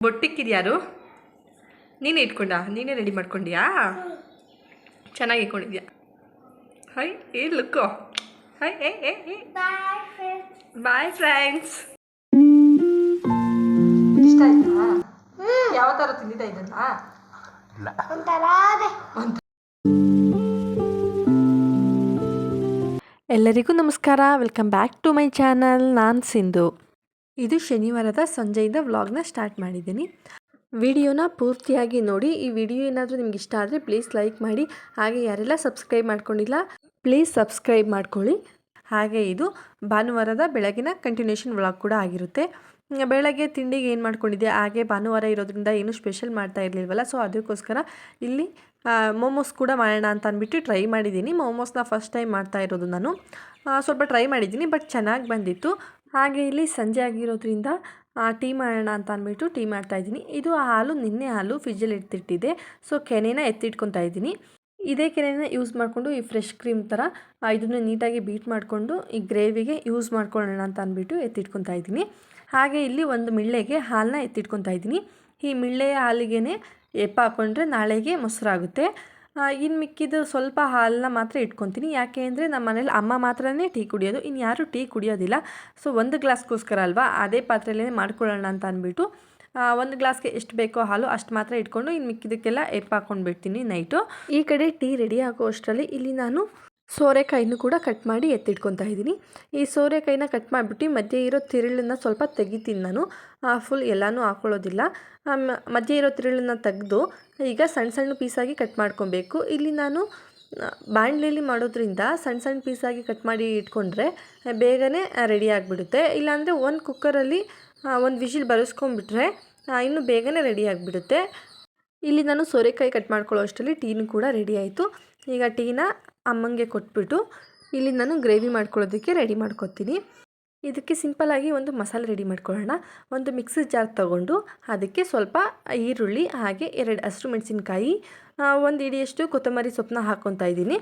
ಬೊಟ್ಟಿಕ್ಕಿದ್ಯಾರು ನೀನೇ ಇಟ್ಕೊಂಡ ನೀನೇ ರೆಡಿ ಮಾಡ್ಕೊಂಡಿಯಾ ಚೆನ್ನಾಗಿ ಇಟ್ಕೊಂಡಿದ್ಯಾ ಹೈ ಏ ಲುಕ್ಕೋ ಹೈ ಏ ಬಾಯ್ ಫ್ರೆಂಡ್ಸ್ ಇಷ್ಟ ಆಯ್ತಾ ಯಾವ ಥರ ತಿಂದಿದ್ದ ಇದನ್ನ ಎಲ್ಲರಿಗೂ ನಮಸ್ಕಾರ welcome back to my channel ನಾನು ಸಿಂಧು ಇದು ಶನಿವಾರದ ಸಂಜೆಯಿಂದ ವ್ಲಾಗ್ನ ಸ್ಟಾರ್ಟ್ ಮಾಡಿದ್ದೀನಿ ವಿಡಿಯೋನ ಪೂರ್ತಿಯಾಗಿ ನೋಡಿ ಈ ವಿಡಿಯೋ ಏನಾದರೂ ನಿಮ್ಗೆ ಇಷ್ಟ ಆದರೆ ಪ್ಲೀಸ್ ಲೈಕ್ ಮಾಡಿ ಹಾಗೆ ಯಾರೆಲ್ಲ ಸಬ್ಸ್ಕ್ರೈಬ್ ಮಾಡ್ಕೊಂಡಿಲ್ಲ ಪ್ಲೀಸ್ ಸಬ್ಸ್ಕ್ರೈಬ್ ಮಾಡ್ಕೊಳ್ಳಿ ಹಾಗೆ ಇದು ಭಾನುವಾರದ ಬೆಳಗಿನ ಕಂಟಿನ್ಯೂಷನ್ ವ್ಲಾಗ್ ಕೂಡ ಆಗಿರುತ್ತೆ ಬೆಳಗ್ಗೆ ತಿಂಡಿಗೆ ಏನು ಮಾಡ್ಕೊಂಡಿದ್ದೆ ಹಾಗೆ ಭಾನುವಾರ ಇರೋದ್ರಿಂದ ಏನು ಸ್ಪೆಷಲ್ ಮಾಡ್ತಾ ಇರಲಿಲ್ವಲ್ಲ ಸೊ ಅದಕ್ಕೋಸ್ಕರ ಇಲ್ಲಿ ಮೋಮೋಸ್ ಕೂಡ ಮಾಡೋಣ ಅಂತ ಅಂದ್ಬಿಟ್ಟು ಟ್ರೈ ಮಾಡಿದ್ದೀನಿ ಮೋಮೋಸ್ನ ಫಸ್ಟ್ ಟೈಮ್ ಮಾಡ್ತಾ ಇರೋದು ನಾನು ಸ್ವಲ್ಪ ಟ್ರೈ ಮಾಡಿದ್ದೀನಿ ಬಟ್ ಚೆನ್ನಾಗಿ ಬಂದಿತ್ತು ಹಾಗೆ ಇಲ್ಲಿ ಸಂಜೆ ಆಗಿರೋದ್ರಿಂದ ಟೀ ಮಾಡೋಣ ಅಂತ ಅಂದ್ಬಿಟ್ಟು ಟೀ ಮಾಡ್ತಾಯಿದ್ದೀನಿ ಇದು ಹಾಲು ನಿನ್ನೆ ಹಾಲು ಫ್ರಿಜ್ಜಲ್ಲಿ ಎತ್ತಿಟ್ಟಿದ್ದೆ ಸೊ ಕೆನೆನ ಎತ್ತಿಟ್ಕೊತಾ ಇದ್ದೀನಿ ಇದೇ ಕೆನೆನ ಯೂಸ್ ಮಾಡಿಕೊಂಡು ಈ ಫ್ರೆಶ್ ಕ್ರೀಮ್ ಥರ ಇದನ್ನು ನೀಟಾಗಿ ಬೀಟ್ ಮಾಡಿಕೊಂಡು ಈ ಗ್ರೇವಿಗೆ ಯೂಸ್ ಮಾಡ್ಕೊಳ್ಳೋಣ ಅಂತ ಅಂದ್ಬಿಟ್ಟು ಎತ್ತಿಟ್ಕೊತಾ ಇದ್ದೀನಿ ಹಾಗೆ ಇಲ್ಲಿ ಒಂದು ಮಿಳ್ಳೆಗೆ ಹಾಲನ್ನ ಎತ್ತಿಟ್ಕೊತಾ ಇದ್ದೀನಿ ಈ ಮಿಳ್ಳೆಯ ಹಾಲಿಗೆ ಎಪ್ಪ ಹಾಕ್ಕೊಂಡ್ರೆ ನಾಳೆಗೆ ಮೊಸರಾಗುತ್ತೆ ಇನ್ನು ಮಿಕ್ಕಿದ್ದು ಸ್ವಲ್ಪ ಹಾಲನ್ನ ಮಾತ್ರ ಇಟ್ಕೊತೀನಿ ಯಾಕೆ ಅಂದರೆ ನಮ್ಮ ಮನೇಲಿ ಅಮ್ಮ ಮಾತ್ರನೇ ಟೀ ಕುಡಿಯೋದು ಇನ್ನು ಯಾರೂ ಟೀ ಕುಡಿಯೋದಿಲ್ಲ ಸೊ ಒಂದು ಗ್ಲಾಸ್ಗೋಸ್ಕರ ಅಲ್ವಾ ಅದೇ ಪಾತ್ರೆಯಲ್ಲೇ ಮಾಡ್ಕೊಳ್ಳೋಣ ಅಂತ ಅಂದ್ಬಿಟ್ಟು ಒಂದು ಗ್ಲಾಸ್ಗೆ ಎಷ್ಟು ಬೇಕೋ ಹಾಲು ಅಷ್ಟು ಮಾತ್ರ ಇಟ್ಕೊಂಡು ಇನ್ನು ಮಿಕ್ಕಿದ್ದಕ್ಕೆಲ್ಲ ಎಪ್ಪ ಹಾಕ್ಕೊಂಡು ಬಿಡ್ತೀನಿ ನೈಟು ಈ ಕಡೆ ಟೀ ರೆಡಿ ಆಗೋ ಅಷ್ಟರಲ್ಲಿ ಇಲ್ಲಿ ನಾನು ಸೋರೆಕಾಯಿನೂ ಕೂಡ ಕಟ್ ಮಾಡಿ ಎತ್ತಿಟ್ಕೊತಾ ಇದ್ದೀನಿ ಈ ಸೋರೆಕಾಯಿನ ಕಟ್ ಮಾಡಿಬಿಟ್ಟು ಮಧ್ಯೆ ಇರೋ ತಿರುಳನ್ನು ಸ್ವಲ್ಪ ತೆಗಿತೀನಿ ನಾನು ಫುಲ್ ಎಲ್ಲನೂ ಹಾಕ್ಕೊಳ್ಳೋದಿಲ್ಲ ಮಧ್ಯೆ ಇರೋ ತಿರುಳನ್ನು ತೆಗೆದು ಈಗ ಸಣ್ಣ ಸಣ್ಣ ಪೀಸಾಗಿ ಕಟ್ ಮಾಡ್ಕೊಬೇಕು ಇಲ್ಲಿ ನಾನು ಬಾಣಲೆಯಲ್ಲಿ ಮಾಡೋದ್ರಿಂದ ಸಣ್ಣ ಸಣ್ಣ ಪೀಸಾಗಿ ಕಟ್ ಮಾಡಿ ಇಟ್ಕೊಂಡ್ರೆ ಬೇಗನೆ ರೆಡಿ ಆಗಿಬಿಡುತ್ತೆ ಇಲ್ಲಾಂದರೆ ಒಂದು ಕುಕ್ಕರಲ್ಲಿ ಒಂದು ವಿಷಿಲ್ ಬರೆಸ್ಕೊಂಡ್ಬಿಟ್ರೆ ಇನ್ನೂ ಬೇಗನೆ ರೆಡಿ ಆಗಿಬಿಡುತ್ತೆ ಇಲ್ಲಿ ನಾನು ಸೋರೆಕಾಯಿ ಕಟ್ ಮಾಡ್ಕೊಳ್ಳೋ ಅಷ್ಟರಲ್ಲಿ ಟೀನು ಕೂಡ ರೆಡಿ ಆಯಿತು ಈಗ ಟೀನ ಅಮ್ಮಂಗೆ ಕೊಟ್ಬಿಟ್ಟು ಇಲ್ಲಿ ನಾನು ಗ್ರೇವಿ ಮಾಡ್ಕೊಳ್ಳೋದಕ್ಕೆ ರೆಡಿ ಮಾಡ್ಕೊತೀನಿ ಇದಕ್ಕೆ ಸಿಂಪಲ್ಲಾಗಿ ಒಂದು ಮಸಾಲೆ ರೆಡಿ ಮಾಡ್ಕೊಳ್ಳೋಣ ಒಂದು ಮಿಕ್ಸಿ ಜಾರ್ ತೊಗೊಂಡು ಅದಕ್ಕೆ ಸ್ವಲ್ಪ ಈರುಳ್ಳಿ ಹಾಗೆ 2 ಹಸಿರು ಮೆಣಸಿನ್ಕಾಯಿ ಒಂದು ಇಡಿಯಷ್ಟು ಕೊತ್ತಂಬರಿ ಸೊಪ್ಪನ್ನ ಹಾಕ್ಕೊತಾ ಇದ್ದೀನಿ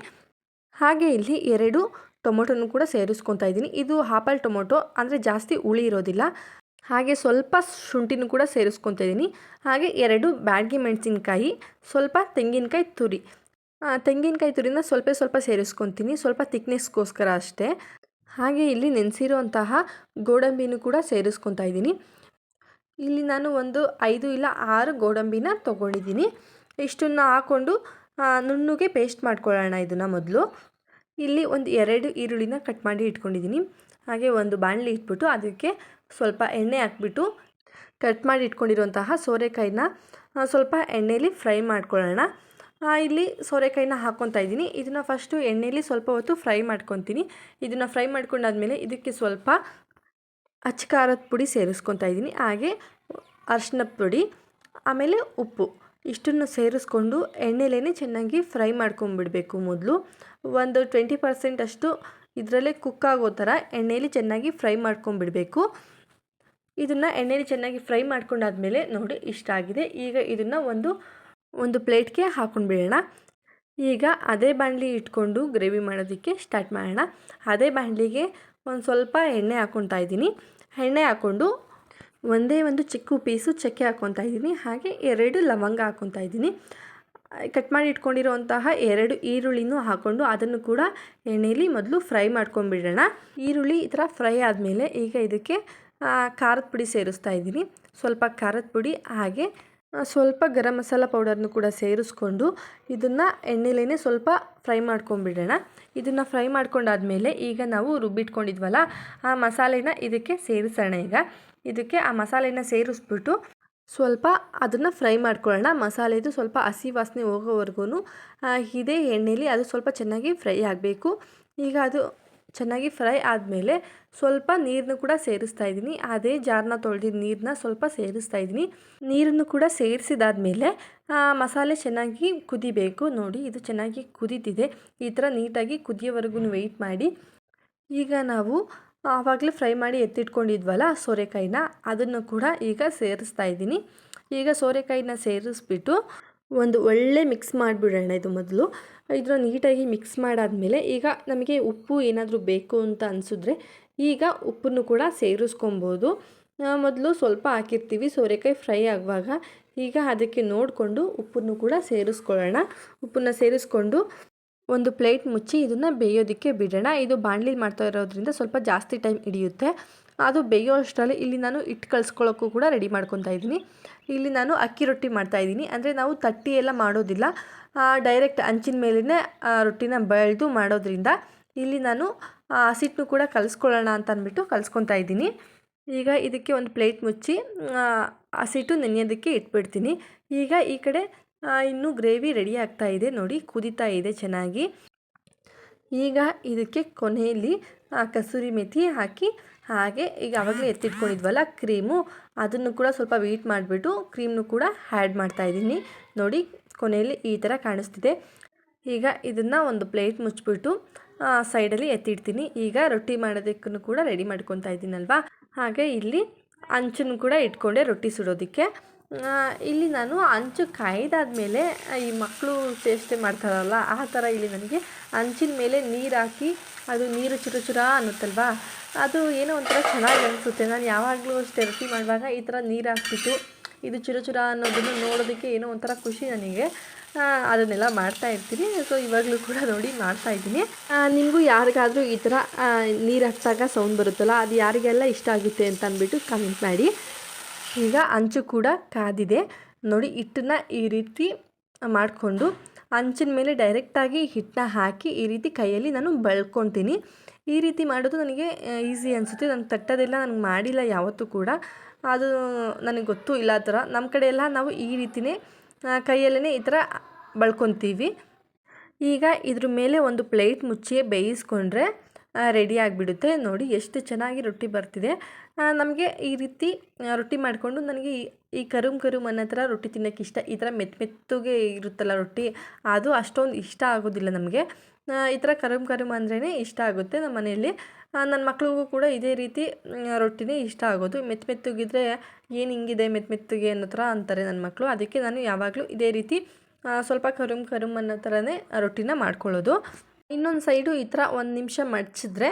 ಹಾಗೆ ಇಲ್ಲಿ 2 ಟೊಮೊಟೊನೂ ಕೂಡ ಸೇರಿಸ್ಕೊತಾ ಇದ್ದೀನಿ ಇದು ಆಪಲ್ ಟೊಮೊಟೊ ಅಂದರೆ ಜಾಸ್ತಿ ಹುಳಿ ಇರೋದಿಲ್ಲ ಹಾಗೆ ಸ್ವಲ್ಪ ಶುಂಠಿನೂ ಕೂಡ ಸೇರಿಸ್ಕೊತಾ ಇದ್ದೀನಿ ಹಾಗೆ 2 ಬ್ಯಾಡಗಿ ಮೆಣಸಿನ್ಕಾಯಿ ಸ್ವಲ್ಪ ತೆಂಗಿನಕಾಯಿ ತುರಿನ ಸ್ವಲ್ಪ ಸೇರಿಸ್ಕೊತೀನಿ ಸ್ವಲ್ಪ ತಿಕ್ನೆಸ್ಗೋಸ್ಕರ ಅಷ್ಟೇ ಹಾಗೆ ಇಲ್ಲಿ ನೆನೆಸಿರುವಂತಹ ಗೋಡಂಬಿನೂ ಕೂಡ ಸೇರಿಸ್ಕೊತಾ ಇದ್ದೀನಿ ಇಲ್ಲಿ ನಾನು ಒಂದು 5 ಇಲ್ಲ 6 ಗೋಡಂಬಿನ ತೊಗೊಂಡಿದ್ದೀನಿ ಇಷ್ಟನ್ನು ಹಾಕ್ಕೊಂಡು ನುಣ್ಣಗೆ ಪೇಸ್ಟ್ ಮಾಡ್ಕೊಳ್ಳೋಣ ಇದನ್ನು ಮೊದಲು ಇಲ್ಲಿ ಒಂದು 2 ಈರುಳ್ಳಿನ ಕಟ್ ಮಾಡಿ ಇಟ್ಕೊಂಡಿದ್ದೀನಿ ಹಾಗೆ ಒಂದು ಬಾಣಲಿ ಇಟ್ಬಿಟ್ಟು ಅದಕ್ಕೆ ಸ್ವಲ್ಪ ಎಣ್ಣೆ ಹಾಕ್ಬಿಟ್ಟು ಕಟ್ ಮಾಡಿ ಇಟ್ಕೊಂಡಿರುವಂತಹ ಸೋರೆಕಾಯಿನ ಸ್ವಲ್ಪ ಎಣ್ಣೆಯಲ್ಲಿ ಫ್ರೈ ಮಾಡ್ಕೊಳ್ಳೋಣ ಇಲ್ಲಿ ಸೋರೆಕಾಯಿನ ಹಾಕ್ಕೊತಾ ಇದ್ದೀನಿ ಇದನ್ನು ಫಸ್ಟು ಎಣ್ಣೆಯಲ್ಲಿ ಸ್ವಲ್ಪ ಹೊತ್ತು ಫ್ರೈ ಮಾಡ್ಕೊತೀನಿ ಇದನ್ನು ಫ್ರೈ ಮಾಡ್ಕೊಂಡಾದ್ಮೇಲೆ ಇದಕ್ಕೆ ಸ್ವಲ್ಪ ಅಚ್ಚ ಖಾರದ ಪುಡಿ ಸೇರಿಸ್ಕೊತಾ ಇದ್ದೀನಿ ಹಾಗೆ ಅರಿಶಿನದ ಪುಡಿ ಆಮೇಲೆ ಉಪ್ಪು ಇಷ್ಟನ್ನು ಸೇರಿಸ್ಕೊಂಡು ಎಣ್ಣೆಲೇ ಚೆನ್ನಾಗಿ ಫ್ರೈ ಮಾಡ್ಕೊಂಬಿಡಬೇಕು ಮೊದಲು ಒಂದು 20% ಅಷ್ಟು ಇದರಲ್ಲೇ ಕುಕ್ ಆಗೋ ಥರ ಎಣ್ಣೆಯಲ್ಲಿ ಚೆನ್ನಾಗಿ ಫ್ರೈ ಮಾಡ್ಕೊಂಬಿಡಬೇಕು ಇದನ್ನು ಎಣ್ಣೆಯಲ್ಲಿ ಚೆನ್ನಾಗಿ ಫ್ರೈ ಮಾಡ್ಕೊಂಡಾದ್ಮೇಲೆ ನೋಡಿ ಇಷ್ಟ ಆಗಿದೆ ಈಗ ಇದನ್ನು ಒಂದು ಪ್ಲೇಟ್ಗೆ ಹಾಕ್ಕೊಂಡ್ಬಿಡೋಣ ಈಗ ಅದೇ ಬಾಣಲಿ ಇಟ್ಕೊಂಡು ಗ್ರೇವಿ ಮಾಡೋದಕ್ಕೆ ಸ್ಟಾರ್ಟ್ ಮಾಡೋಣ ಅದೇ ಬಾಣಲಿಗೆ ಒಂದು ಸ್ವಲ್ಪ ಎಣ್ಣೆ ಹಾಕ್ಕೊತಾ ಇದ್ದೀನಿ ಎಣ್ಣೆ ಹಾಕ್ಕೊಂಡು ಒಂದೇ ಒಂದು ಚಿಕ್ಕ ಪೀಸು ಚಕ್ಕೆ ಹಾಕ್ಕೊತಾ ಇದ್ದೀನಿ ಹಾಗೆ 2 ಲವಂಗ ಹಾಕ್ಕೊತಾ ಇದ್ದೀನಿ ಕಟ್ ಮಾಡಿ ಇಟ್ಕೊಂಡಿರೋಂತಹ 2 ಈರುಳ್ಳಿನೂ ಹಾಕ್ಕೊಂಡು ಅದನ್ನು ಕೂಡ ಎಣ್ಣೆಯಲ್ಲಿ ಮೊದಲು ಫ್ರೈ ಮಾಡ್ಕೊಂಡ್ಬಿಡೋಣ ಈರುಳ್ಳಿ ಈ ಥರ ಫ್ರೈ ಆದಮೇಲೆ ಈಗ ಇದಕ್ಕೆ ಖಾರದ ಪುಡಿ ಸೇರಿಸ್ತಾ ಇದ್ದೀನಿ ಸ್ವಲ್ಪ ಖಾರದ ಪುಡಿ ಹಾಗೆ ಸ್ವಲ್ಪ ಗರಂ ಮಸಾಲ ಪೌಡರ್ನು ಕೂಡ ಸೇರಿಸ್ಕೊಂಡು ಇದನ್ನು ಎಣ್ಣೆಲೇ ಸ್ವಲ್ಪ ಫ್ರೈ ಮಾಡ್ಕೊಂಬಿಡೋಣ ಇದನ್ನು ಫ್ರೈ ಮಾಡ್ಕೊಂಡಾದ್ಮೇಲೆ ಈಗ ನಾವು ರುಬ್ಬಿಟ್ಕೊಂಡಿದ್ವಲ್ಲ ಆ ಮಸಾಲೆನ ಇದಕ್ಕೆ ಸೇರಿಸೋಣ ಈಗ ಇದಕ್ಕೆ ಆ ಮಸಾಲೆನ ಸೇರಿಸ್ಬಿಟ್ಟು ಸ್ವಲ್ಪ ಅದನ್ನು ಫ್ರೈ ಮಾಡ್ಕೊಳ್ಳೋಣ ಮಸಾಲೆದು ಸ್ವಲ್ಪ ಹಸಿ ವಾಸನೆ ಹೋಗೋವರೆಗೂ ಇದೇ ಎಣ್ಣೆಲಿ ಅದು ಸ್ವಲ್ಪ ಚೆನ್ನಾಗಿ ಫ್ರೈ ಆಗಬೇಕು ಈಗ ಅದು ಚೆನ್ನಾಗಿ ಫ್ರೈ ಆದಮೇಲೆ ಸ್ವಲ್ಪ ನೀರನ್ನು ಕೂಡ ಸೇರಿಸ್ತಾ ಇದ್ದೀನಿ ಅದೇ ಜಾರನ್ನ ತೊಳೆದಿದ್ದ ನೀರನ್ನ ಸ್ವಲ್ಪ ಸೇರಿಸ್ತಾ ಇದ್ದೀನಿ ನೀರನ್ನು ಕೂಡ ಸೇರಿಸಿದಾದ್ಮೇಲೆ ಮಸಾಲೆ ಚೆನ್ನಾಗಿ ಕುದಿಬೇಕು ನೋಡಿ ಇದು ಚೆನ್ನಾಗಿ ಕುದೀತಿದೆ ಈ ಥರ ನೀಟಾಗಿ ಕುದಿಯೋವರೆಗೂ ವೆಯ್ಟ್ ಮಾಡಿ ಈಗ ನಾವು ಆವಾಗಲೇ ಫ್ರೈ ಮಾಡಿ ಎತ್ತಿಟ್ಕೊಂಡಿದ್ವಲ್ಲ ಸೋರೆಕಾಯಿನ ಅದನ್ನು ಕೂಡ ಈಗ ಸೇರಿಸ್ತಾ ಇದ್ದೀನಿ ಈಗ ಸೋರೆಕಾಯಿನ ಸೇರಿಸ್ಬಿಟ್ಟು ಒಂದು ಒಳ್ಳೆ ಮಿಕ್ಸ್ ಮಾಡಿಬಿಡೋಣ ಇದು ಮೊದಲು ಇದನ್ನು ನೀಟಾಗಿ ಮಿಕ್ಸ್ ಮಾಡಾದಮೇಲೆ ಈಗ ನಮಗೆ ಉಪ್ಪು ಏನಾದರೂ ಬೇಕು ಅಂತ ಅನಿಸಿದ್ರೆ ಈಗ ಉಪ್ಪನ್ನು ಕೂಡ ಸೇರಿಸ್ಕೊಬೋದು ಮೊದಲು ಸ್ವಲ್ಪ ಹಾಕಿರ್ತೀವಿ ಸೋರೆಕಾಯಿ ಫ್ರೈ ಆಗುವಾಗ. ಈಗ ಅದಕ್ಕೆ ನೋಡಿಕೊಂಡು ಉಪ್ಪನ್ನು ಕೂಡ ಸೇರಿಸ್ಕೊಳ್ಳೋಣ. ಉಪ್ಪನ್ನು ಸೇರಿಸ್ಕೊಂಡು ಒಂದು ಪ್ಲೇಟ್ ಮುಚ್ಚಿ ಇದನ್ನು ಬೇಯೋದಕ್ಕೆ ಬಿಡೋಣ. ಇದು ಬಾಣಲಿಲಿ ಮಾಡ್ತಾ ಇರೋದ್ರಿಂದ ಸ್ವಲ್ಪ ಜಾಸ್ತಿ ಟೈಮ್ ಹಿಡಿಯುತ್ತೆ. ಅದು ಬೇಯೋ ಅಷ್ಟರಲ್ಲಿ ಇಲ್ಲಿ ನಾನು ಹಿಟ್ಟು ಕಲಿಸ್ಕೊಳ್ಳೋಕ್ಕೂ ಕೂಡ ರೆಡಿ ಮಾಡ್ಕೊತಾ ಇದ್ದೀನಿ. ಇಲ್ಲಿ ನಾನು ಅಕ್ಕಿ ರೊಟ್ಟಿ ಮಾಡ್ತಾಯಿದ್ದೀನಿ. ಅಂದರೆ ನಾವು ತಟ್ಟಿ ಎಲ್ಲ ಮಾಡೋದಿಲ್ಲ, ಡೈರೆಕ್ಟ್ ಹಂಚಿನ ಮೇಲೇ ರೊಟ್ಟಿನ ಬೆಳೆದು ಮಾಡೋದ್ರಿಂದ ಇಲ್ಲಿ ನಾನು ಹಸಿಟ್ಟನ್ನು ಕೂಡ ಕಲಿಸ್ಕೊಳ್ಳೋಣ ಅಂತ ಅಂದ್ಬಿಟ್ಟು ಕಲಿಸ್ಕೊತಾ ಇದ್ದೀನಿ. ಈಗ ಇದಕ್ಕೆ ಒಂದು ಪ್ಲೇಟ್ ಮುಚ್ಚಿ ಹಸಿಟ್ಟು ನೆನೆಯೋದಕ್ಕೆ ಇಟ್ಬಿಡ್ತೀನಿ. ಈಗ ಈ ಕಡೆ ಇನ್ನೂ ಗ್ರೇವಿ ರೆಡಿ ಆಗ್ತಾ ಇದೆ ನೋಡಿ, ಕುದೀತಾ ಇದೆ ಚೆನ್ನಾಗಿ. ಈಗ ಇದಕ್ಕೆ ಕೊನೆಯಲ್ಲಿ ಕಸೂರಿ ಮೆಥಿ ಹಾಕಿ, ಹಾಗೆ ಈಗ ಆವಾಗಲೇ ಎತ್ತಿಟ್ಕೊಂಡಿದ್ವಲ್ಲ ಕ್ರೀಮು, ಅದನ್ನು ಕೂಡ ಸ್ವಲ್ಪ ವೀಟ್ ಮಾಡಿಬಿಟ್ಟು ಕ್ರೀಮ್ನು ಕೂಡ ಆ್ಯಡ್ ಮಾಡ್ತಾಯಿದ್ದೀನಿ. ನೋಡಿ ಕೊನೆಯಲ್ಲಿ ಈ ಥರ ಕಾಣಿಸ್ತಿದೆ. ಈಗ ಇದನ್ನು ಒಂದು ಪ್ಲೇಟ್ ಮುಚ್ಚಿಬಿಟ್ಟು ಸೈಡಲ್ಲಿ ಎತ್ತಿಡ್ತೀನಿ. ಈಗ ರೊಟ್ಟಿ ಮಾಡೋದಕ್ಕೂ ಕೂಡ ರೆಡಿ ಮಾಡ್ಕೊತಾ ಇದ್ದೀನಲ್ವ, ಹಾಗೆ ಇಲ್ಲಿ ಹಂಚನ್ನು ಕೂಡ ಇಟ್ಕೊಂಡೆ ರೊಟ್ಟಿ ಸುಡೋದಕ್ಕೆ. ಇಲ್ಲಿ ನಾನು ಹಂಚು ಕಾಯ್ದಾದ್ಮೇಲೆ ಈ ಮಕ್ಕಳು ಚೇಷ್ಟೆ ಮಾಡ್ತಾರಲ್ಲ ಆ ಥರ ಇಲ್ಲಿ ನನಗೆ ಹಂಚಿನ ಮೇಲೆ ನೀರು ಹಾಕಿ ಅದು ನೀರು ಚುರ ಚುರ ಅನ್ನುತ್ತಲ್ವ, ಅದು ಏನೋ ಒಂಥರ ಚೆನ್ನಾಗಿ ಅನಿಸುತ್ತೆ. ನಾನು ಯಾವಾಗಲೂ ಅಷ್ಟೇ ರೊಟ್ಟಿ ಮಾಡುವಾಗ ಈ ಥರ ನೀರು ಹಾಕ್ಬಿಟ್ಟು ಇದು ಚುರ ಚುರ ಅನ್ನೋದನ್ನು ನೋಡೋದಕ್ಕೆ ಏನೋ ಒಂಥರ ಖುಷಿ ನನಗೆ. ಅದನ್ನೆಲ್ಲ ಮಾಡ್ತಾಯಿರ್ತೀನಿ. ಸೊ ಇವಾಗಲೂ ಕೂಡ ನೋಡಿ ಮಾಡ್ತಾಯಿದ್ದೀನಿ. ನಿಮಗೂ ಯಾರಿಗಾದರೂ ಈ ಥರ ನೀರು ಹಾಕಿದಾಗ ಸೌಂಡ್ ಬರುತ್ತಲ್ಲ, ಅದು ಯಾರಿಗೆಲ್ಲ ಇಷ್ಟ ಆಗುತ್ತೆ ಅಂತ ಅಂದ್ಬಿಟ್ಟು ಕಮೆಂಟ್ ಮಾಡಿ. ಈಗ ಹಂಚು ಕೂಡ ಕಾದಿದೆ ನೋಡಿ. ಹಿಟ್ಟನ್ನ ಈ ರೀತಿ ಮಾಡಿಕೊಂಡು ಹಂಚಿನ ಮೇಲೆ ಡೈರೆಕ್ಟಾಗಿ ಹಿಟ್ಟನ್ನ ಹಾಕಿ ಈ ರೀತಿ ಕೈಯಲ್ಲಿ ನಾನು ಬಳ್ಕೊತೀನಿ. ಈ ರೀತಿ ಮಾಡೋದು ನನಗೆ ಈಸಿ ಅನಿಸುತ್ತೆ. ನಾನು ತಟ್ಟೋದೆಲ್ಲ ನನಗೆ ಮಾಡಿಲ್ಲ ಯಾವತ್ತೂ ಕೂಡ, ಅದು ನನಗೆ ಗೊತ್ತೂ ಇಲ್ಲ. ಆ ಥರ ನಮ್ಮ ಕಡೆ ಎಲ್ಲ ನಾವು ಈ ರೀತಿಯೇ ಕೈಯಲ್ಲೇ ಈ ಥರ ಬಳ್ಕೊತೀವಿ. ಈಗ ಇದ್ರ ಮೇಲೆ ಒಂದು ಪ್ಲೇಟ್ ಮುಚ್ಚಿ ಬೇಯಿಸ್ಕೊಂಡ್ರೆ ರೆಡಿ ಆಗಿಬಿಡುತ್ತೆ. ನೋಡಿ ಎಷ್ಟು ಚೆನ್ನಾಗಿ ರೊಟ್ಟಿ ಬರ್ತಿದೆ. ನಮಗೆ ಈ ರೀತಿ ರೊಟ್ಟಿ ಮಾಡಿಕೊಂಡು ನನಗೆ ಈ ಕರುಮ್ ಅನ್ನೋ ಥರ ರೊಟ್ಟಿ ತಿನ್ನೋಕ್ಕೆ ಇಷ್ಟ. ಈ ಥರ ಮೆತ್ತಗೆ ಇರುತ್ತಲ್ಲ ರೊಟ್ಟಿ, ಅದು ಅಷ್ಟೊಂದು ಇಷ್ಟ ಆಗೋದಿಲ್ಲ ನಮಗೆ. ಈ ಥರ ಕರುಮ್ ಅಂದ್ರೇ ಇಷ್ಟ ಆಗುತ್ತೆ ನಮ್ಮ ಮನೆಯಲ್ಲಿ. ನನ್ನ ಮಕ್ಳಿಗೂ ಕೂಡ ಇದೇ ರೀತಿ ರೊಟ್ಟಿನೇ ಇಷ್ಟ ಆಗೋದು. ಮೆತ್ತಗಿದ್ರೆ ಏನು ಹಿಂಗಿದೆ ಮೆತ್ತಗೆ ಅನ್ನೋ ಥರ ಅಂತಾರೆ ನನ್ನ ಮಕ್ಕಳು. ಅದಕ್ಕೆ ನಾನು ಯಾವಾಗಲೂ ಇದೇ ರೀತಿ ಸ್ವಲ್ಪ ಕರುಮ್ ಅನ್ನೋ ಥರನೇ ರೊಟ್ಟಿನ ಮಾಡ್ಕೊಳ್ಳೋದು. ಇನ್ನೊಂದು ಸೈಡು ಈ ಥರ ಒಂದು ನಿಮಿಷ ಮಡಚಿದ್ರೆ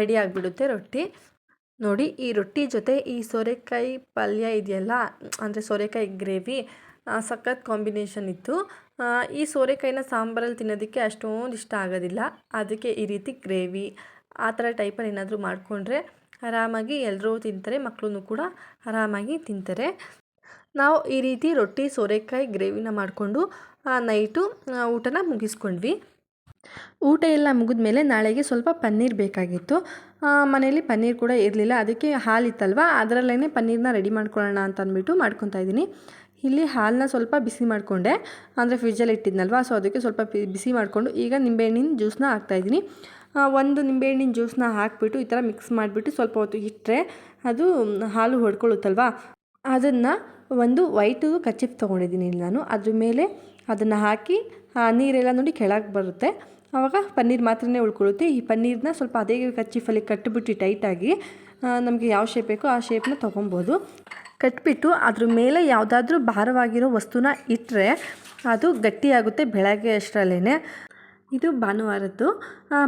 ರೆಡಿ ಆಗಿಬಿಡುತ್ತೆ ರೊಟ್ಟಿ. ನೋಡಿ ಈ ರೊಟ್ಟಿ ಜೊತೆ ಈ ಸೋರೆಕಾಯಿ ಪಲ್ಯ ಇದೆಯಲ್ಲ, ಅಂದರೆ ಸೋರೆಕಾಯಿ ಗ್ರೇವಿ, ಸಖತ್ ಕಾಂಬಿನೇಷನ್ ಇತ್ತು. ಈ ಸೋರೆಕಾಯಿನ ಸಾಂಬಾರಲ್ಲಿ ತಿನ್ನೋದಕ್ಕೆ ಅಷ್ಟೊಂದು ಇಷ್ಟ ಆಗೋದಿಲ್ಲ. ಅದಕ್ಕೆ ಈ ರೀತಿ ಗ್ರೇವಿ ಆ ಥರ ಟೈಪಲ್ಲಿ ಏನಾದರೂ ಮಾಡಿಕೊಂಡ್ರೆ ಆರಾಮಾಗಿ ಎಲ್ಲರೂ ತಿಂತಾರೆ, ಮಕ್ಕಳು ಕೂಡ ಆರಾಮಾಗಿ ತಿಂತಾರೆ. ನಾವು ಈ ರೀತಿ ರೊಟ್ಟಿ ಸೋರೆಕಾಯಿ ಗ್ರೇವಿನ ಮಾಡಿಕೊಂಡು ನೈಟು ಊಟನ ಮುಗಿಸ್ಕೊಂಡ್ವಿ. ಊಟ ಎಲ್ಲ ಮುಗಿದ ಮೇಲೆ ನಾಳೆಗೆ ಸ್ವಲ್ಪ ಪನ್ನೀರ್ ಬೇಕಾಗಿತ್ತು. ಮನೆಯಲ್ಲಿ ಪನ್ನೀರ್ ಕೂಡ ಇರಲಿಲ್ಲ, ಅದಕ್ಕೆ ಹಾಲಿತ್ತಲ್ವ ಅದರಲ್ಲೇ ಪನ್ನೀರನ್ನ ರೆಡಿ ಮಾಡ್ಕೊಳ್ಳೋಣ ಅಂತ ಅಂದ್ಬಿಟ್ಟು ಮಾಡ್ಕೊತಾ ಇದ್ದೀನಿ. ಇಲ್ಲಿ ಹಾಲನ್ನ ಸ್ವಲ್ಪ ಬಿಸಿ ಮಾಡಿಕೊಂಡೆ, ಅಂದರೆ ಫ್ರಿಜ್ಜಲ್ಲಿ ಇಟ್ಟಿದ್ನಲ್ವ, ಸೊ ಅದಕ್ಕೆ ಸ್ವಲ್ಪ ಬಿಸಿ ಮಾಡಿಕೊಂಡು ಈಗ ನಿಂಬೆಹಣ್ಣಿನ ಜ್ಯೂಸನ್ನ ಹಾಕ್ತಾಯಿದ್ದೀನಿ. ಒಂದು ನಿಂಬೆಹಣ್ಣಿನ ಜ್ಯೂಸನ್ನ ಹಾಕಿಬಿಟ್ಟು ಈ ಥರ ಮಿಕ್ಸ್ ಮಾಡಿಬಿಟ್ಟು ಸ್ವಲ್ಪ ಹೊತ್ತು ಇಟ್ಟರೆ ಅದು ಹಾಲು ಹೊಡ್ಕೊಳ್ಳುತ್ತಲ್ವ, ಅದನ್ನು ಒಂದು ವೈಟು ಕರ್ಚಿಪ್ ತೊಗೊಂಡಿದ್ದೀನಿ ಇಲ್ಲಿ ನಾನು. ಅದ್ರ ಮೇಲೆ ಅದನ್ನು ಹಾಕಿ ನೀರೆಲ್ಲ ನೋಡಿ ಕೆಳಗೆ ಬರುತ್ತೆ, ಆವಾಗ ಪನ್ನೀರ್ ಮಾತ್ರನೇ ಉಳ್ಕೊಳ್ಳುತ್ತೆ. ಈ ಪನ್ನೀರನ್ನ ಸ್ವಲ್ಪ ಅದೇ ಕರ್ಚಿಫಲ್ಲಿ ಕಟ್ಟಿಬಿಟ್ಟು ಟೈಟಾಗಿ ನಮಗೆ ಯಾವ ಶೇಪ್ ಬೇಕೋ ಆ ಶೇಪ್ನ ತೊಗೊಬೋದು. ಕಟ್ಬಿಟ್ಟು ಅದ್ರ ಮೇಲೆ ಯಾವುದಾದ್ರೂ ಭಾರವಾಗಿರೋ ವಸ್ತುನ ಇಟ್ಟರೆ ಅದು ಗಟ್ಟಿಯಾಗುತ್ತೆ ಬೆಳಗ್ಗೆ ಅಷ್ಟರಲ್ಲೇ. ಇದು ಭಾನುವಾರದ್ದು.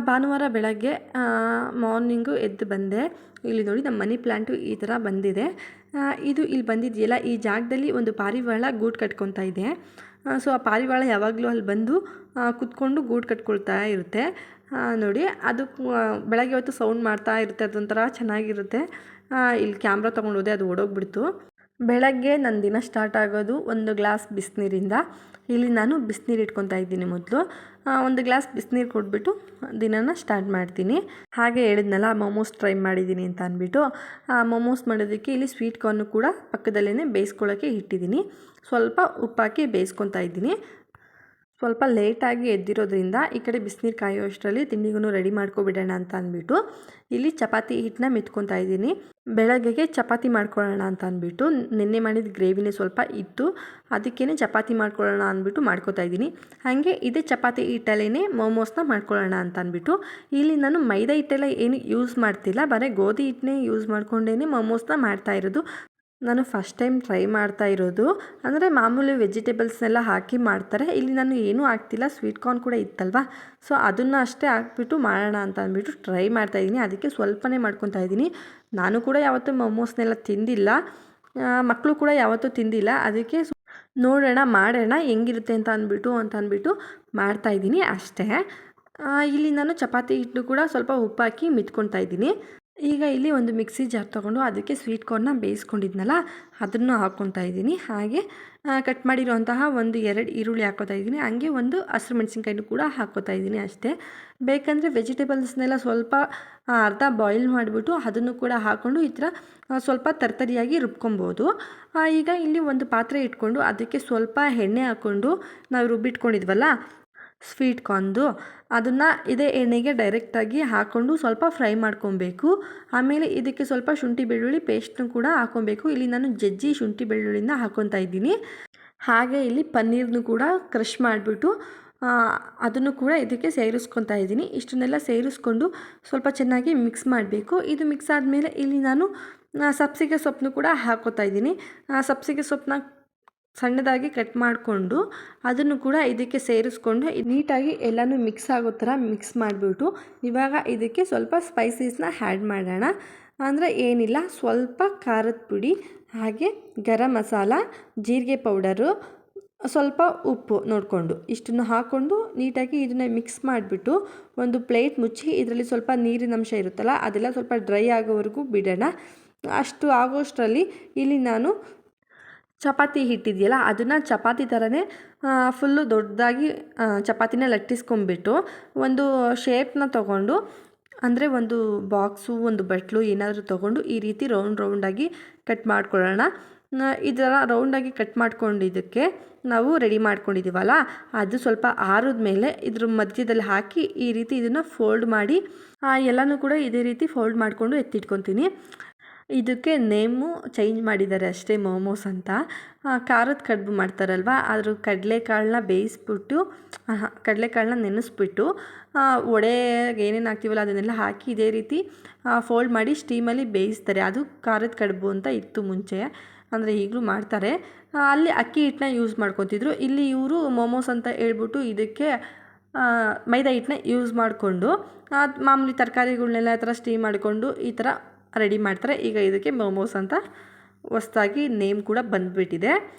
ಭಾನುವಾರ ಬೆಳಗ್ಗೆ ಮಾರ್ನಿಂಗು ಎದ್ದು ಬಂದೆ. ಇಲ್ಲಿ ನೋಡಿ ನಮ್ಮ ಮನಿ ಪ್ಲ್ಯಾಂಟು ಈ ಥರ ಬಂದಿದೆ. ಇದು ಇಲ್ಲಿ ಬಂದಿದೆಯಲ್ಲ, ಈ ಜಾಗದಲ್ಲಿ ಒಂದು ಪಾರಿವಾಳ ಗೂಡು ಕಟ್ಕೊತಾ ಇದೆ. ಸೊ ಆ ಪಾರಿವಾಳ ಯಾವಾಗಲೂ ಅಲ್ಲಿ ಬಂದು ಕುತ್ಕೊಂಡು ಗೂಡು ಕಟ್ಕೊಳ್ತಾ ಇರುತ್ತೆ ನೋಡಿ. ಅದು ಬೆಳಗ್ಗೆ ಹೊತ್ತು ಸೌಂಡ್ ಮಾಡ್ತಾ ಇರುತ್ತೆ, ಅದೊಂಥರ ಚೆನ್ನಾಗಿರುತ್ತೆ. ಇಲ್ಲಿ ಕ್ಯಾಮ್ರಾ ತೊಗೊಂಡು ಹೋದೆ, ಅದು ಓಡೋಗ್ಬಿಡ್ತು. ಬೆಳಗ್ಗೆ ನನ್ನ ದಿನ ಸ್ಟಾರ್ಟ್ ಆಗೋದು ಒಂದು ಗ್ಲಾಸ್ ಬಿಸಿನೀರಿಂದ. ಇಲ್ಲಿ ನಾನು ಬಿಸಿನೀರು ಇಟ್ಕೊತಾ ಇದ್ದೀನಿ. ಮೊದಲು ಒಂದು ಗ್ಲಾಸ್ ಬಿಸಿನೀರು ಕೊಟ್ಬಿಟ್ಟು ದಿನನ ಸ್ಟಾರ್ಟ್ ಮಾಡ್ತೀನಿ. ಹಾಗೆ ಹೇಳಿದ್ನಲ್ಲ ಮೊಮೋಸ್ ಟ್ರೈ ಮಾಡಿದ್ದೀನಿ ಅಂತ ಅಂದ್ಬಿಟ್ಟು, ಮೊಮೋಸ್ ಮಾಡೋದಕ್ಕೆ ಇಲ್ಲಿ ಸ್ವೀಟ್ ಕಾರ್ನು ಕೂಡ ಪಕ್ಕದಲ್ಲೇ ಬೇಯಿಸ್ಕೊಳ್ಳೋಕ್ಕೆ ಇಟ್ಟಿದ್ದೀನಿ. ಸ್ವಲ್ಪ ಉಪ್ಪಾಕಿ ಬೇಯಿಸ್ಕೊತಾ ಇದ್ದೀನಿ. ಸ್ವಲ್ಪ ಲೇಟಾಗಿ ಎದ್ದಿರೋದ್ರಿಂದ ಈ ಕಡೆ ಬಿಸಿನೀರು ಕಾಯೋ ಅಷ್ಟರಲ್ಲಿ ತಿಂಡಿಗೂ ರೆಡಿ ಮಾಡ್ಕೊಬಿಡೋಣ ಅಂತ ಅಂದ್ಬಿಟ್ಟು ಇಲ್ಲಿ ಚಪಾತಿ ಹಿಟ್ಟನ್ನ ಮೆತ್ಕೊತಾ ಇದ್ದೀನಿ. ಬೆಳಗ್ಗೆಗೆ ಚಪಾತಿ ಮಾಡ್ಕೊಳ್ಳೋಣ ಅಂತ ಅಂದ್ಬಿಟ್ಟು ನಿನ್ನೆ ಮಾಡಿದ ಗ್ರೇವಿನೇ ಸ್ವಲ್ಪ ಇತ್ತು, ಅದಕ್ಕೇ ಚಪಾತಿ ಮಾಡ್ಕೊಳ್ಳೋಣ ಅಂದ್ಬಿಟ್ಟು ಮಾಡ್ಕೊತಾ ಇದ್ದೀನಿ. ಹಾಗೆ ಇದೇ ಚಪಾತಿ ಹಿಟ್ಟಲ್ಲೇ ಮೋಮೋಸ್ನ ಮಾಡ್ಕೊಳ್ಳೋಣ ಅಂತ ಅಂದ್ಬಿಟ್ಟು ಇಲ್ಲಿ ನಾನು ಮೈದಾ ಹಿಟ್ಟೆಲ್ಲ ಏನು ಯೂಸ್ ಮಾಡ್ತಿಲ್ಲ, ಬರೀ ಗೋಧಿ ಹಿಟ್ಟನ್ನೇ ಯೂಸ್ ಮಾಡ್ಕೊಂಡೇ ಮೋಮೋಸ್ನ ಮಾಡ್ತಾ ಇರೋದು. ನಾನು ಫಸ್ಟ್ ಟೈಮ್ ಟ್ರೈ ಮಾಡ್ತಾ ಇರೋದು. ಅಂದರೆ ಮಾಮೂಲಿ ವೆಜಿಟೇಬಲ್ಸ್ನೆಲ್ಲ ಹಾಕಿ ಮಾಡ್ತಾರೆ. ಇಲ್ಲಿ ನಾನು ಏನೂ ಹಾಕ್ತಿಲ್ಲ, ಸ್ವೀಟ್ ಕಾರ್ನ್ ಕೂಡ ಇತ್ತಲ್ವ, ಸೊ ಅದನ್ನು ಅಷ್ಟೇ ಹಾಕ್ಬಿಟ್ಟು ಮಾಡೋಣ ಅಂತ ಅಂದ್ಬಿಟ್ಟು ಟ್ರೈ ಮಾಡ್ತಾಯಿದ್ದೀನಿ. ಅದಕ್ಕೆ ಸ್ವಲ್ಪನೇ ಮಾಡ್ಕೊತಾ ಇದ್ದೀನಿ. ನಾನು ಕೂಡ ಯಾವತ್ತೂ ಮೋಮೋಸ್ನೆಲ್ಲ ತಿಂದಿಲ್ಲ, ಮಕ್ಕಳು ಕೂಡ ಯಾವತ್ತೂ ತಿಂದಿಲ್ಲ. ಅದಕ್ಕೆ ನೋಡೋಣ ಮಾಡೋಣ ಹೆಂಗಿರುತ್ತೆ ಅಂತ ಅಂದ್ಬಿಟ್ಟು ಮಾಡ್ತಾಯಿದ್ದೀನಿ ಅಷ್ಟೇ. ಇಲ್ಲಿ ನಾನು ಚಪಾತಿ ಹಿಟ್ಟು ಕೂಡ ಸ್ವಲ್ಪ ಉಪ್ಪು ಹಾಕಿ ಮಿತ್ಕೊತಾ ಇದ್ದೀನಿ. ಈಗ ಇಲ್ಲಿ ಒಂದು ಮಿಕ್ಸಿ ಜಾರ್ ತೊಗೊಂಡು ಅದಕ್ಕೆ ಸ್ವೀಟ್ ಕಾರ್ನ್ನ ಬೇಯಿಸ್ಕೊಂಡಿದ್ನಲ್ಲ ಅದನ್ನು ಹಾಕ್ಕೊತಾ ಇದ್ದೀನಿ. ಹಾಗೆ ಕಟ್ ಮಾಡಿರೋಂತಹ 1-2 ಈರುಳ್ಳಿ ಹಾಕ್ಕೋತಾ ಇದ್ದೀನಿ. ಹಂಗೆ ಒಂದು ಹಸಿರು ಮೆಣಸಿನ್ಕಾಯಿನೂ ಕೂಡ ಹಾಕ್ಕೋತಾ ಇದ್ದೀನಿ ಅಷ್ಟೇ. ಬೇಕಂದರೆ ವೆಜಿಟೇಬಲ್ಸ್ನೆಲ್ಲ ಸ್ವಲ್ಪ ಅರ್ಧ ಬಾಯ್ಲ್ ಮಾಡಿಬಿಟ್ಟು ಅದನ್ನು ಕೂಡ ಹಾಕ್ಕೊಂಡು ಈ ಥರ ಸ್ವಲ್ಪ ತರ್ತರಿಯಾಗಿ ರುಬ್ಕೊಬೋದು. ಈಗ ಇಲ್ಲಿ ಒಂದು ಪಾತ್ರೆ ಇಟ್ಕೊಂಡು ಅದಕ್ಕೆ ಸ್ವಲ್ಪ ಎಣ್ಣೆ ಹಾಕ್ಕೊಂಡು ನಾವು ರುಬ್ಬಿಟ್ಕೊಂಡಿದ್ವಲ್ಲ ಸ್ವೀಟ್ ಕಾರ್ನ್ದು, ಅದನ್ನು ಇದೇ ಎಣ್ಣೆಗೆ ಡೈರೆಕ್ಟಾಗಿ ಹಾಕ್ಕೊಂಡು ಸ್ವಲ್ಪ ಫ್ರೈ ಮಾಡ್ಕೊಬೇಕು. ಆಮೇಲೆ ಇದಕ್ಕೆ ಸ್ವಲ್ಪ ಶುಂಠಿ ಬೆಳ್ಳುಳ್ಳಿ ಪೇಸ್ಟ್ನು ಕೂಡ ಹಾಕ್ಕೊಬೇಕು. ಇಲ್ಲಿ ನಾನು ಜಜ್ಜಿ ಶುಂಠಿ ಬೆಳ್ಳುಳ್ಳಿನ ಹಾಕ್ಕೊತಾ ಇದ್ದೀನಿ. ಹಾಗೆ ಇಲ್ಲಿ ಪನ್ನೀರ್ನು ಕೂಡ ಕ್ರಷ್ ಮಾಡಿಬಿಟ್ಟು ಅದನ್ನು ಕೂಡ ಇದಕ್ಕೆ ಸೇರಿಸ್ಕೊತಾ ಇದ್ದೀನಿ. ಇಷ್ಟನ್ನೆಲ್ಲ ಸೇರಿಸ್ಕೊಂಡು ಸ್ವಲ್ಪ ಚೆನ್ನಾಗಿ ಮಿಕ್ಸ್ ಮಾಡಬೇಕು. ಇದು ಮಿಕ್ಸ್ ಆದಮೇಲೆ ಇಲ್ಲಿ ನಾನು ಸಬ್ಸಿಗೆ ಸೊಪ್ಪನ್ನು ಕೂಡ ಹಾಕ್ಕೋತಾ ಇದ್ದೀನಿ. ಸಬ್ಸಿಗೆ ಸೊಪ್ಪನ್ನ ಸಣ್ಣದಾಗಿ ಕಟ್ ಮಾಡಿಕೊಂಡು ಅದನ್ನು ಕೂಡ ಇದಕ್ಕೆ ಸೇರಿಸ್ಕೊಂಡು ನೀಟಾಗಿ ಎಲ್ಲನೂ ಮಿಕ್ಸ್ ಆಗೋ ಥರ ಮಿಕ್ಸ್ ಮಾಡಿಬಿಟ್ಟು ಇವಾಗ ಇದಕ್ಕೆ ಸ್ವಲ್ಪ ಸ್ಪೈಸಸ್ನ ಆ್ಯಡ್ ಮಾಡೋಣ. ಅಂದರೆ ಏನಿಲ್ಲ, ಸ್ವಲ್ಪ ಖಾರದ ಪುಡಿ, ಹಾಗೆ ಗರಂ ಮಸಾಲ, ಜೀರಿಗೆ ಪೌಡರು, ಸ್ವಲ್ಪ ಉಪ್ಪು ನೋಡಿಕೊಂಡು ಇಷ್ಟನ್ನು ಹಾಕ್ಕೊಂಡು ನೀಟಾಗಿ ಇದನ್ನು ಮಿಕ್ಸ್ ಮಾಡಿಬಿಟ್ಟು ಒಂದು ಪ್ಲೇಟ್ ಮುಚ್ಚಿ ಇದರಲ್ಲಿ ಸ್ವಲ್ಪ ನೀರಿನ ಅಂಶ ಇರುತ್ತಲ್ಲ ಅದೆಲ್ಲ ಸ್ವಲ್ಪ ಡ್ರೈ ಆಗೋವರೆಗೂ ಬಿಡೋಣ. ಅಷ್ಟು ಆಗೋಷ್ಟರಲ್ಲಿ ಇಲ್ಲಿ ನಾನು ಚಪಾತಿ ಹಿಟ್ಟಿದೆಯಲ್ಲ ಅದನ್ನು ಚಪಾತಿ ಥರನೇ ಫುಲ್ಲು ದೊಡ್ಡದಾಗಿ ಚಪಾತಿನ ಲಟ್ಟಿಸ್ಕೊಂಬಿಟ್ಟು ಒಂದು ಶೇಪ್ನ ತೊಗೊಂಡು, ಅಂದರೆ ಒಂದು ಬಾಕ್ಸು ಒಂದು ಬಟ್ಲು ಏನಾದರೂ ತೊಗೊಂಡು ಈ ರೀತಿ ರೌಂಡಾಗಿ ಕಟ್ ಮಾಡ್ಕೊಳ್ಳೋಣ. ಈ ಥರ ರೌಂಡಾಗಿ ಕಟ್ ಮಾಡ್ಕೊಂಡಿದ್ದಕ್ಕೆ ನಾವು ರೆಡಿ ಮಾಡ್ಕೊಂಡಿದ್ದೀವಲ್ಲ ಅದು ಸ್ವಲ್ಪ ಆರಿದ ಮೇಲೆ ಇದ್ರ ಮಧ್ಯದಲ್ಲಿ ಹಾಕಿ ಈ ರೀತಿ ಇದನ್ನು ಫೋಲ್ಡ್ ಮಾಡಿ ಎಲ್ಲನೂ ಕೂಡ ಇದೇ ರೀತಿ ಫೋಲ್ಡ್ ಮಾಡಿಕೊಂಡು ಎತ್ತಿಟ್ಕೊತೀನಿ. ಇದಕ್ಕೆ ನೇಮು ಚೇಂಜ್ ಮಾಡಿದ್ದಾರೆ ಅಷ್ಟೇ, ಮೋಮೋಸ್ ಅಂತ. ಖಾರದ ಕಡುಬು ಮಾಡ್ತಾರಲ್ವ, ಅದ್ರ ಕಡಲೆಕಾಳನ್ನ ಬೇಯಿಸ್ಬಿಟ್ಟು ಕಡಲೆಕಾಳನ್ನ ನೆನೆಸ್ಬಿಟ್ಟು ವಡೆಗೆ ಏನೇನು ಹಾಕ್ತೀವಲ್ಲ ಅದನ್ನೆಲ್ಲ ಹಾಕಿ ಇದೇ ರೀತಿ ಫೋಲ್ಡ್ ಮಾಡಿ ಸ್ಟೀಮಲ್ಲಿ ಬೇಯಿಸ್ತಾರೆ. ಅದು ಖಾರದ ಕಡುಬು ಅಂತ ಇತ್ತು ಮುಂಚೆ, ಅಂದರೆ ಈಗಲೂ ಮಾಡ್ತಾರೆ. ಅಲ್ಲಿ ಅಕ್ಕಿ ಹಿಟ್ಟನ್ನ ಯೂಸ್ ಮಾಡ್ಕೊತಿದ್ರು. ಇಲ್ಲಿ ಇವರು ಮೋಮೋಸ್ ಅಂತ ಹೇಳ್ಬಿಟ್ಟು ಇದಕ್ಕೆ ಮೈದಾ ಹಿಟ್ಟನ್ನ ಯೂಸ್ ಮಾಡಿಕೊಂಡು ಮಾಮೂಲಿ ತರಕಾರಿಗಳ್ನೆಲ್ಲ ಈ ಥರ ಸ್ಟೀಮ್ ಮಾಡಿಕೊಂಡು ಈ ಥರ ರೆಡಿ ಮಾಡ್ತಾರೆ. ಈಗ ಇದಕ್ಕೆ ಮೋಮೋಸ್ ಅಂತ ಹೊಸ್ದಾಗಿ ನೇಮ್ ಕೂಡ ಬಂದುಬಿಟ್ಟಿದೆ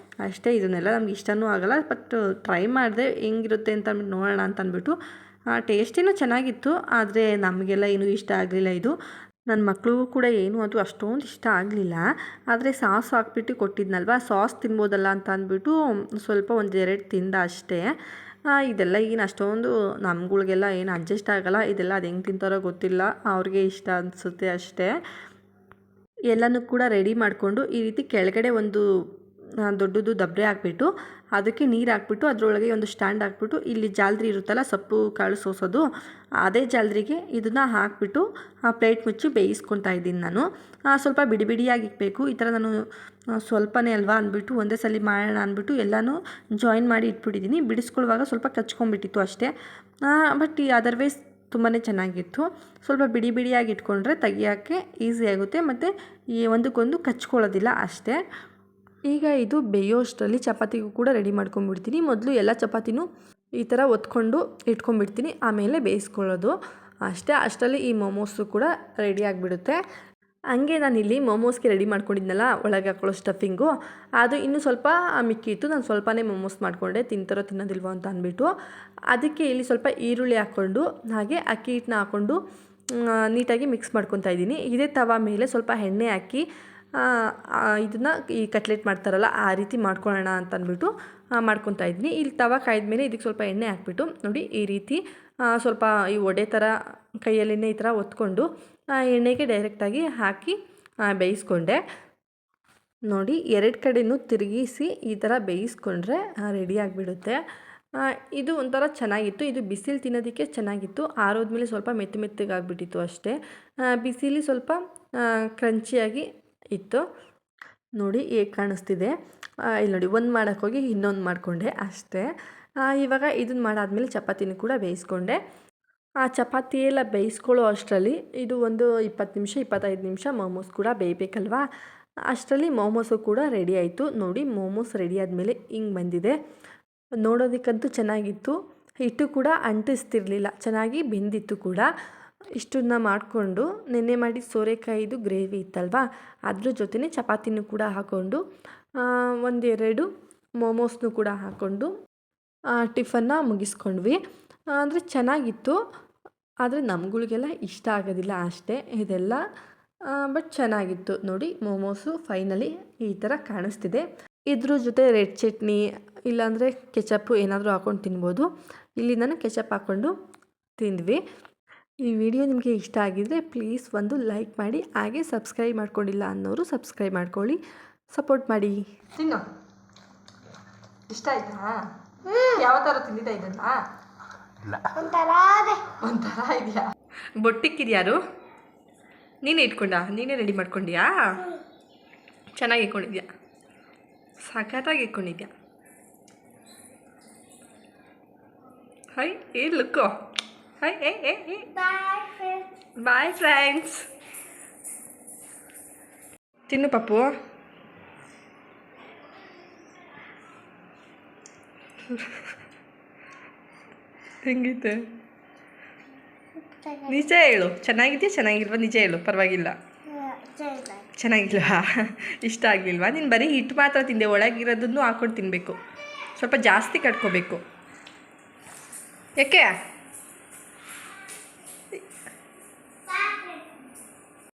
ಅಷ್ಟೇ. ಇದನ್ನೆಲ್ಲ ನಮ್ಗೆ ಇಷ್ಟನೂ ಆಗೋಲ್ಲ, ಬಟ್ ಟ್ರೈ ಮಾಡಿದೆ ಹೆಂಗಿರುತ್ತೆ ಅಂತ ಅಂದ್ಬಿಟ್ಟು ನೋಡೋಣ ಅಂತ ಅಂದ್ಬಿಟ್ಟು. ಟೇಸ್ಟಿನೂ ಚೆನ್ನಾಗಿತ್ತು, ಆದರೆ ನಮಗೆಲ್ಲ ಏನೂ ಇಷ್ಟ ಆಗಲಿಲ್ಲ ಇದು. ನನ್ನ ಮಕ್ಕಳಿಗೂ ಕೂಡ ಏನು ಅದು ಅಷ್ಟೊಂದು ಇಷ್ಟ ಆಗಲಿಲ್ಲ. ಆದರೆ ಸಾಸ್ ಹಾಕ್ಬಿಟ್ಟು ಕೊಟ್ಟಿದ್ನಲ್ವ, ಸಾಸ್ ತಿನ್ಬೋದಲ್ಲ ಅಂತ ಅಂದ್ಬಿಟ್ಟು ಸ್ವಲ್ಪ 1-2 ತಿಂದ ಅಷ್ಟೇ. ಇದೆಲ್ಲ ಏನು ಅಷ್ಟೊಂದು ನಮ್ಗಳಿಗೆಲ್ಲ ಏನು ಅಡ್ಜಸ್ಟ್ ಆಗೋಲ್ಲ. ಇದೆಲ್ಲ ಅದು ಹೆಂಗೆ ತಿಂತಾರೋ ಗೊತ್ತಿಲ್ಲ, ಅವ್ರಿಗೆ ಇಷ್ಟ ಅನಿಸುತ್ತೆ ಅಷ್ಟೇ. ಎಲ್ಲನೂ ಕೂಡ ರೆಡಿ ಮಾಡಿಕೊಂಡು ಈ ರೀತಿ ಕೆಳಗಡೆ ಒಂದು ದೊಡ್ಡದು ದಬ್ಬರೆ ಹಾಕ್ಬಿಟ್ಟು ಅದಕ್ಕೆ ನೀರು ಹಾಕ್ಬಿಟ್ಟು ಅದರೊಳಗೆ ಒಂದು ಸ್ಟ್ಯಾಂಡ್ ಹಾಕ್ಬಿಟ್ಟು ಇಲ್ಲಿ ಜಾಲ್ರಿ ಇರುತ್ತಲ್ಲ ಸೊಪ್ಪು ಕಾಳು ಸೋಸೋದು, ಅದೇ ಜಾಲ್ರಿಗೆ ಇದನ್ನು ಹಾಕ್ಬಿಟ್ಟು ಪ್ಲೇಟ್ ಮುಚ್ಚಿ ಬೇಯಿಸ್ಕೊತಾ ಇದ್ದೀನಿ ನಾನು. ಸ್ವಲ್ಪ ಬಿಡಿ ಬಿಡಿಯಾಗಿ ಇಡಬೇಕು. ಈ ಥರ ನಾನು ಸ್ವಲ್ಪನೇ ಅಲ್ವಾ ಅಂದ್ಬಿಟ್ಟು ಒಂದೇ ಸಲ ಮಾಡೋಣ ಅಂದ್ಬಿಟ್ಟು ಎಲ್ಲನೂ ಜಾಯಿನ್ ಮಾಡಿ ಇಟ್ಬಿಟ್ಟಿದ್ದೀನಿ. ಬಿಡಿಸ್ಕೊಳ್ಳುವಾಗ ಸ್ವಲ್ಪ ಕಚ್ಕೊಂಡ್ಬಿಟ್ಟಿತ್ತು ಅಷ್ಟೇ, ಬಟ್ ಅದರ್ವೈಸ್ ತುಂಬಾ ಚೆನ್ನಾಗಿತ್ತು. ಸ್ವಲ್ಪ ಬಿಡಿ ಬಿಡಿಯಾಗಿ ಇಟ್ಕೊಂಡ್ರೆ ತೆಗಿಯೋಕ್ಕೆ ಈಸಿ ಆಗುತ್ತೆ ಮತ್ತು ಒಂದಕ್ಕೊಂದು ಕಚ್ಕೊಳ್ಳೋದಿಲ್ಲ ಅಷ್ಟೇ. ಈಗ ಇದು ಬೇಯೋಷ್ಟರಲ್ಲಿ ಚಪಾತಿಗೂ ಕೂಡ ರೆಡಿ ಮಾಡ್ಕೊಂಡ್ಬಿಡ್ತೀನಿ. ಮೊದಲು ಎಲ್ಲ ಚಪಾತಿನೂ ಈ ಥರ ಒತ್ಕೊಂಡು ಇಟ್ಕೊಂಡ್ಬಿಡ್ತೀನಿ, ಆಮೇಲೆ ಬೇಯಿಸ್ಕೊಳ್ಳೋದು ಅಷ್ಟೇ. ಅಷ್ಟರಲ್ಲಿ ಈ ಮೋಮೋಸು ಕೂಡ ರೆಡಿ ಆಗಿಬಿಡುತ್ತೆ. ಹಂಗೆ ನಾನಿಲ್ಲಿ ಮೋಮೋಸ್ಗೆ ರೆಡಿ ಮಾಡ್ಕೊಂಡಿದ್ನಲ್ಲ ಒಳಗೆ ಹಾಕೊಳ್ಳೋ ಸ್ಟಫಿಂಗು, ಅದು ಇನ್ನೂ ಸ್ವಲ್ಪ ಮಿಕ್ಕಿತ್ತು. ನಾನು ಸ್ವಲ್ಪನೇ ಮೋಮೋಸ್ ಮಾಡಿಕೊಂಡೆ, ತಿಂತಾರೋ ತಿನ್ನೋದಿಲ್ವೋ ಅಂತ ಅಂದ್ಬಿಟ್ಟು. ಅದಕ್ಕೆ ಇಲ್ಲಿ ಸ್ವಲ್ಪ ಈರುಳ್ಳಿ ಹಾಕ್ಕೊಂಡು ಹಾಗೆ ಅಕ್ಕಿ ಹಿಟ್ಟನ್ನ ಹಾಕ್ಕೊಂಡು ನೀಟಾಗಿ ಮಿಕ್ಸ್ ಮಾಡ್ಕೊತಾ ಇದ್ದೀನಿ. ಇದೇ ತವ ಮೇಲೆ ಸ್ವಲ್ಪ ಎಣ್ಣೆ ಹಾಕಿ ಇದನ್ನು ಈ ಕಟ್ಲೆಟ್ ಮಾಡ್ತಾರಲ್ಲ ಆ ರೀತಿ ಮಾಡ್ಕೊಳ್ಳೋಣ ಅಂತ ಅಂದ್ಬಿಟ್ಟು ಮಾಡ್ಕೊತಾ ಇದ್ದೀನಿ. ಇಲ್ಲಿ ತವ ಕಾಯ್ದ ಇದಕ್ಕೆ ಸ್ವಲ್ಪ ಎಣ್ಣೆ ಹಾಕ್ಬಿಟ್ಟು ನೋಡಿ ಈ ರೀತಿ ಸ್ವಲ್ಪ ಈ ವಡೆ ಥರ ಕೈಯಲ್ಲೇ ಈ ಥರ ಒತ್ಕೊಂಡು ಎಣ್ಣೆಗೆ ಡೈರೆಕ್ಟಾಗಿ ಹಾಕಿ ಬೇಯಿಸ್ಕೊಂಡೆ. ನೋಡಿ 2 ಕಡೆಯೂ ತಿರುಗಿಸಿ ಈ ಥರ ಬೇಯಿಸ್ಕೊಂಡ್ರೆ ರೆಡಿ ಆಗಿಬಿಡುತ್ತೆ. ಇದು ಒಂಥರ ಚೆನ್ನಾಗಿತ್ತು. ಇದು ಬಿಸಿಲು ತಿನ್ನೋದಕ್ಕೆ ಚೆನ್ನಾಗಿತ್ತು. ಆರೋದ್ಮೇಲೆ ಸ್ವಲ್ಪ ಮೆತ್ತಗಾಗ್ಬಿಟ್ಟಿತ್ತು ಅಷ್ಟೇ. ಬಿಸಿಲಿ ಸ್ವಲ್ಪ ಕ್ರಂಚಿಯಾಗಿ ಇತ್ತು. ನೋಡಿ ಹೇಗೆ ಕಾಣಿಸ್ತಿದೆ. ಇಲ್ಲಿ ನೋಡಿ, ಒಂದು ಮಾಡೋಕ್ಕೋಗಿ ಇನ್ನೊಂದು ಮಾಡಿಕೊಂಡೆ ಅಷ್ಟೇ. ಇವಾಗ ಇದನ್ನು ಮಾಡಾದ್ಮೇಲೆ ಚಪಾತಿನೂ ಕೂಡ ಬೇಯಿಸ್ಕೊಂಡೆ. ಆ ಚಪಾತಿ ಎಲ್ಲ ಬೇಯಿಸ್ಕೊಳ್ಳೋ ಅಷ್ಟರಲ್ಲಿ ಇದು ಒಂದು 20 ನಿಮಿಷ 25 ನಿಮಿಷ ಮೋಮೋಸ್ ಕೂಡ ಬೇಯಬೇಕಲ್ವಾ. ಅಷ್ಟರಲ್ಲಿ ಮೋಮೋಸು ಕೂಡ ರೆಡಿ ಆಯಿತು. ನೋಡಿ ಮೋಮೋಸ್ ರೆಡಿ ಆದಮೇಲೆ ಹಿಂಗೆ ಬಂದಿದೆ. ನೋಡೋದಕ್ಕಂತೂ ಚೆನ್ನಾಗಿತ್ತು. ಹಿಟ್ಟು ಕೂಡ ಅಂಟಿಸ್ತಿರ್ಲಿಲ್ಲ, ಚೆನ್ನಾಗಿ ಬೆಂದಿತ್ತು ಕೂಡ. ಇಷ್ಟನ್ನ ಮಾಡಿಕೊಂಡು ನೆನ್ನೆ ಮಾಡಿ ಸೋರೆಕಾಯಿದು ಗ್ರೇವಿ ಇತ್ತಲ್ವ, ಅದ್ರ ಜೊತೆನೇ ಚಪಾತಿನೂ ಕೂಡ ಹಾಕ್ಕೊಂಡು ಒಂದೆರಡು ಮೋಮೋಸ್ನೂ ಕೂಡ ಹಾಕ್ಕೊಂಡು ಟಿಫನ್ನ ಮುಗಿಸ್ಕೊಂಡ್ವಿ. ಅಂದರೆ ಚೆನ್ನಾಗಿತ್ತು, ಆದರೆ ನಮ್ಗಳಿಗೆಲ್ಲ ಇಷ್ಟ ಆಗೋದಿಲ್ಲ ಅಷ್ಟೇ ಇದೆಲ್ಲ. ಬಟ್ ಚೆನ್ನಾಗಿತ್ತು. ನೋಡಿ ಮೋಮೋಸು ಫೈನಲಿ ಈ ಥರ ಕಾಣಿಸ್ತಿದೆ. ಇದ್ರ ಜೊತೆ ರೆಡ್ ಚಟ್ನಿ ಇಲ್ಲಾಂದರೆ ಕೆಚಪ್ಪು ಏನಾದರೂ ಹಾಕ್ಕೊಂಡು ತಿನ್ಬೋದು. ಇಲ್ಲಿ ನಾನು ಕೆಚಪ್ ಹಾಕ್ಕೊಂಡು ತಿಂದ್ವಿ. ಈ ವಿಡಿಯೋ ನಿಮಗೆ ಇಷ್ಟ ಆಗಿದ್ದರೆ ಪ್ಲೀಸ್ ಒಂದು ಲೈಕ್ ಮಾಡಿ, ಹಾಗೆ ಸಬ್ಸ್ಕ್ರೈಬ್ ಮಾಡ್ಕೊಂಡಿಲ್ಲ ಅನ್ನೋರು ಸಬ್ಸ್ಕ್ರೈಬ್ ಮಾಡ್ಕೊಳ್ಳಿ, ಸಪೋರ್ಟ್ ಮಾಡಿ. ತಿನ್ನು. ಇಷ್ಟ ಆಯ್ತಾ? ಯಾವ ಥರ ತಿಂದಿದ್ದ ಇದನ್ನ? ಒಂಥರ ಇದೆಯಾ? ಬೊಟ್ಟಿಕ್ಕಿದ್ಯಾರು? ನೀನೇ ನೀನೇ ರೆಡಿ ಮಾಡ್ಕೊಂಡಿಯಾ? ಚೆನ್ನಾಗಿ ಇಟ್ಕೊಂಡಿದ್ಯಾ, ಸಖತ್ತಾಗಿ ಇಟ್ಕೊಂಡಿದ್ಯಾ. ಹೈ ಏ ಲುಕ್ಕು, ಹೈ ಏ ಬಾಯ್ ಫ್ರೆಂಡ್ಸ್. ತಿನ್ನು ಪಪ್ಪು. ಹೆಂಗೈತೆ? ನಿಜ ಹೇಳು, ಚೆನ್ನಾಗಿದೆಯಾ ಚೆನ್ನಾಗಿಲ್ವಾ? ನಿಜ ಹೇಳು, ಪರವಾಗಿಲ್ಲ. ಚೆನ್ನಾಗಿಲ್ವಾ? ಇಷ್ಟ ಆಗಲಿಲ್ವಾ? ನೀನು ಬರೀ ಹಿಟ್ಟು ಮಾತ್ರ ತಿಂದೆ, ಒಳಗಿರೋದನ್ನು ಹಾಕ್ಕೊಂಡು ತಿನ್ನಬೇಕು. ಸ್ವಲ್ಪ ಜಾಸ್ತಿ ಕಟ್ಕೋಬೇಕು. ಯಾಕೆ?